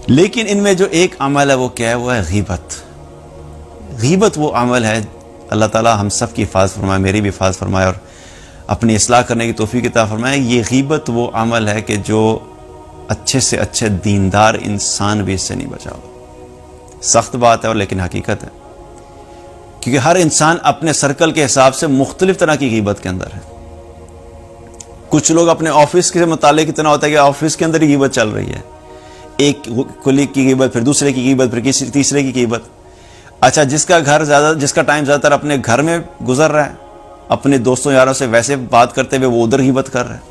लेकिन इनमें जो एक अमल है वो क्या है? वो है गीबत। गीबत वो अमल है, अल्लाह ताला हम सब की हिफाज़त फरमाए, मेरी भी हिफाज़त फरमाए और अपनी इस्लाह करने की तौफीक अता फरमाए। ये गीबत वो अमल है कि जो अच्छे से अच्छे दीनदार इंसान भी इससे नहीं बचा। सख्त बात है और लेकिन हकीकत है, क्योंकि हर इंसान अपने सर्कल के हिसाब से मुख्तलिफ तरह की गीबत के अंदर है। कुछ लोग अपने ऑफिस के मुतालिक इतना होता है कि ऑफिस के अंदर ही गीबत चल रही है, एक कुलीग की गीबत, फिर दूसरे की गीबत, फिर किसी तीसरे की गीबत। अच्छा, जिसका टाइम ज़्यादातर अपने घर में गुजर रहा है, अपने दोस्तों यारों से वैसे बात करते हुए वो उधर गीबत कर रहा है।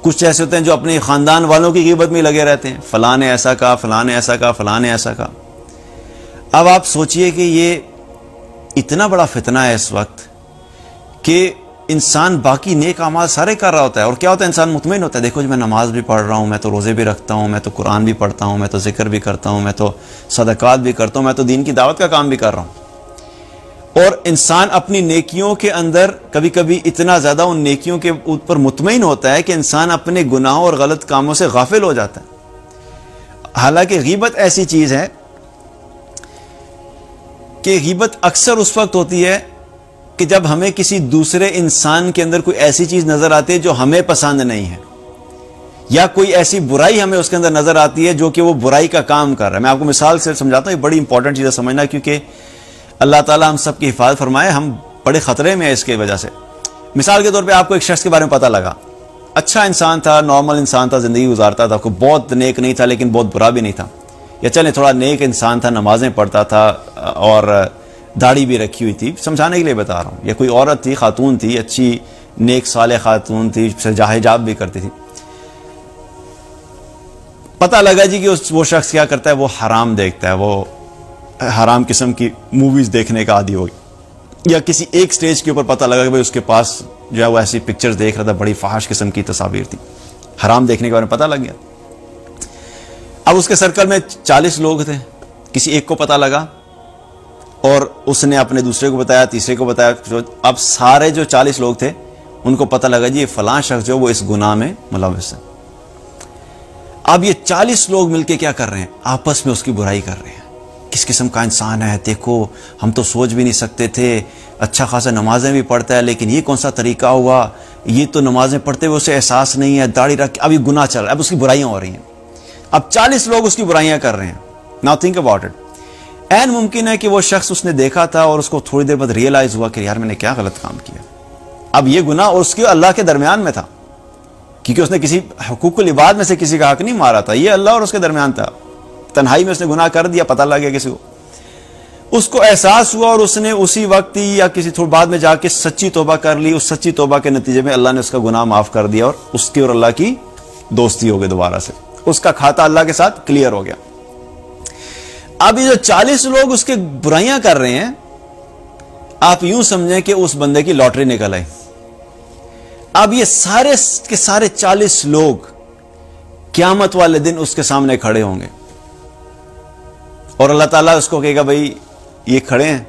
कुछ ऐसे होते हैं जो अपने ख़ानदान वालों की गीबत में लगे रहते हैं, फ़लाँ ने ऐसा कहा, फ़लाँ ने ऐसा कहा, फ़लाँ ने ऐसा कहा। अब आप सोचिए कि ये इतना बड़ा फितना है इस वक्त कि इंसान बाकी नेक अमाल सारे कर रहा होता है, और क्या होता है, इंसान मुतमईन होता है, देखो जी मैं नमाज भी पढ़ रहा हूँ, मैं तो रोज़े भी रखता हूँ, मैं तो कुरान भी पढ़ता हूँ, मैं तो जिक्र भी करता हूँ, मैं तो सदकात भी करता हूँ, मैं तो दीन की दावत का काम भी कर रहा हूँ। और इंसान अपनी नेकियों के अंदर कभी कभी इतना ज़्यादा उन नेकियों के ऊपर मुतमईन होता है कि इंसान अपने गुनाहों और गलत कामों से गाफिल हो जाता है। हालांकि गीबत ऐसी चीज़ है कि गीबत अक्सर उस वक्त होती है कि जब हमें किसी दूसरे इंसान के अंदर कोई ऐसी चीज नजर आती है जो हमें पसंद नहीं है, या कोई ऐसी बुराई हमें उसके अंदर नजर आती है जो कि वो बुराई का काम कर रहा है। मैं आपको मिसाल से समझाता हूँ, ये बड़ी इंपॉर्टेंट चीज़ है समझना, क्योंकि अल्लाह ताला हम सब की हिफाजत फरमाए, हम बड़े खतरे में है इसके वजह से। मिसाल के तौर पर आपको एक शख्स के बारे में पता लगा, अच्छा इंसान था, नॉर्मल इंसान था, जिंदगी गुजारता था, कोई बहुत नेक नहीं था लेकिन बहुत बुरा भी नहीं था, या चले थोड़ा नेक इंसान था, नमाजें पढ़ता था और दाढ़ी भी रखी हुई थी, समझाने के लिए बता रहा हूँ। या कोई औरत थी, खातून थी, अच्छी नेक साले खातून थी, हिजाब भी करती थी। पता लगा जी कि वो शख्स क्या करता है, वो हराम देखता है, वो हराम किस्म की मूवीज देखने का आदी हो गया। या किसी एक स्टेज के ऊपर पता लगा कि भाई उसके पास जो है वो ऐसी पिक्चर्स देख रहा था, बड़ी फाहिश किस्म की तस्वीर थी, हराम देखने के बारे में पता लग गया। अब उसके सर्कल में 40 लोग थे, किसी एक को पता लगा और उसने अपने दूसरे को बताया, तीसरे को बताया। अब सारे जो 40 लोग थे उनको पता लगा जी ये फलां शख्स जो वो इस गुनाह में मुलव्वस है। अब ये 40 लोग मिलके क्या कर रहे हैं, आपस में उसकी बुराई कर रहे हैं, किस किस्म का इंसान है, देखो हम तो सोच भी नहीं सकते थे, अच्छा खासा नमाजें भी पढ़ता है लेकिन ये कौन सा तरीका हुआ, ये तो नमाजें पढ़ते हुए उसे एहसास नहीं है, दाढ़ी रख, अब ये गुनाह चल रहा है, अब उसकी बुराइयां हो रही हैं। अब 40 लोग उसकी बुराइयां कर रहे हैं। नाउ थिंक अबाउट इट, ऐन मुमकिन है कि वो शख्स उसने देखा था और उसको थोड़ी देर बाद रियलाइज हुआ कि यार मैंने क्या गलत काम किया। अब ये गुनाह और उसके अल्लाह के दरमियान में था, क्योंकि उसने किसी हुकूकुल इबाद में से किसी का हक नहीं मारा था, ये अल्लाह और उसके दरमियान था। तन्हाई में उसने गुनाह कर दिया, पता लग गया किसी को, उसको एहसास हुआ और उसने उसी वक्त ही या किसी थोड़ी बाद में जाके सच्ची तौबा कर ली। उस सच्ची तौबा के नतीजे में अल्लाह ने उसका गुनाह माफ कर दिया और उसकी और अल्लाह की दोस्ती हो गई, दोबारा से उसका खाता अल्लाह के साथ क्लियर हो गया। अब ये जो 40 लोग उसके बुराइयां कर रहे हैं, आप यूं समझें कि उस बंदे की लॉटरी निकल आई। अब ये सारे के सारे 40 लोग क़यामत वाले दिन उसके सामने खड़े होंगे और अल्लाह ताला उसको कहेगा भाई ये खड़े हैं,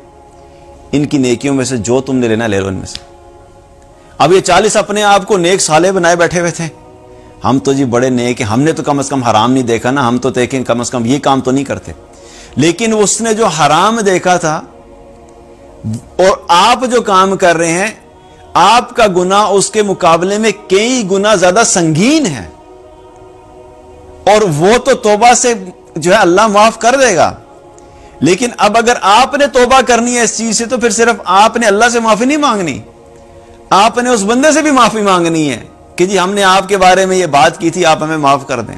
इनकी नेकियों में से जो तुमने लेना ले लो इनमें से। अब ये 40 अपने आप को नेक साले बनाए बैठे हुए थे, हम तो जी बड़े नेक हैं, हमने तो कम से कम हराम नहीं देखा ना, हम तो देखें कम से कम ये काम तो नहीं करते। लेकिन उसने जो हराम देखा था और आप जो काम कर रहे हैं, आपका गुनाह उसके मुकाबले में कई गुना ज्यादा संगीन है, और वो तो तौबा से जो है अल्लाह माफ कर देगा। लेकिन अब अगर आपने तौबा करनी है इस चीज से, तो फिर सिर्फ आपने अल्लाह से माफी नहीं मांगनी, आपने उस बंदे से भी माफी मांगनी है कि जी हमने आपके बारे में ये बात की थी, आप हमें माफ कर दें।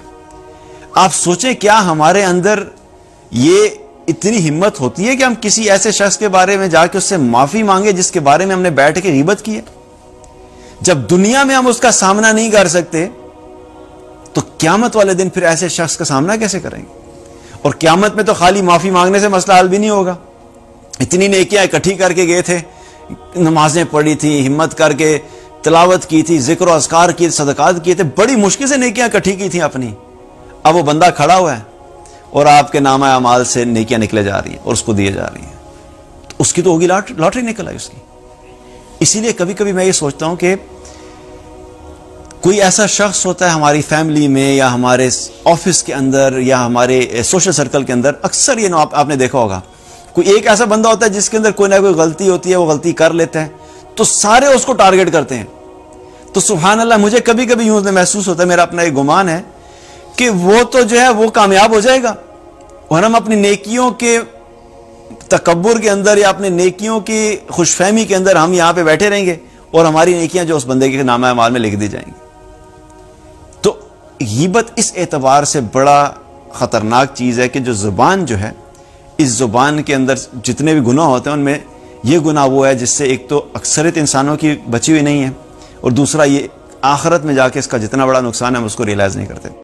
आप सोचें क्या हमारे अंदर ये इतनी हिम्मत होती है कि हम किसी ऐसे शख्स के बारे में जाके उससे माफी मांगे जिसके बारे में हमने बैठ के गिबत की है। जब दुनिया में हम उसका सामना नहीं कर सकते तो क़यामत वाले दिन फिर ऐसे शख्स का सामना कैसे करेंगे। और क़यामत में तो खाली माफी मांगने से मसला हल भी नहीं होगा। इतनी नेकियां इकट्ठी करके गए थे, नमाजें पढ़ी थी, हिम्मत करके तिलावत की थी, जिक्र और अस्कार किए, सदकात किए थे, बड़ी मुश्किल से नेकियां इकट्ठी की थी अपनी। अब वो बंदा खड़ा हुआ है और आपके नामा अमाल से नेकियां निकले जा रही हैं और उसको दिए जा रही हैं, तो उसकी तो होगी लॉटरी निकल आई उसकी। इसीलिए कभी कभी मैं ये सोचता हूं कि कोई ऐसा शख्स होता है हमारी फैमिली में या हमारे ऑफिस के अंदर या हमारे सोशल सर्कल के अंदर, अक्सर ये आपने देखा होगा, कोई एक ऐसा बंदा होता है जिसके अंदर कोई ना कोई गलती होती है, वो गलती कर लेते हैं तो सारे उसको टारगेट करते हैं। तो सुभान अल्लाह, मुझे कभी कभी यूं महसूस होता है, मेरा अपना एक गुमान है कि वो तो जो है वो कामयाब हो जाएगा और हम अपनी नेकियों के तकब्बुर के अंदर या अपने नेकियों की खुशफहमी के अंदर हम यहां पे बैठे रहेंगे और हमारी नेकियां जो उस बंदे के नामा अमाल में लिख दी जाएंगी। तो गीबत इस एतबार से बड़ा खतरनाक चीज है कि जो जुबान जो है, इस जुबान के अंदर जितने भी गुनाह होते हैं उनमें यह गुनाह वो है जिससे एक तो अक्सरियत इंसानों की बची हुई नहीं है और दूसरा ये आखिरत में जाके इसका जितना बड़ा नुकसान है हम उसको रियलाइज नहीं करते।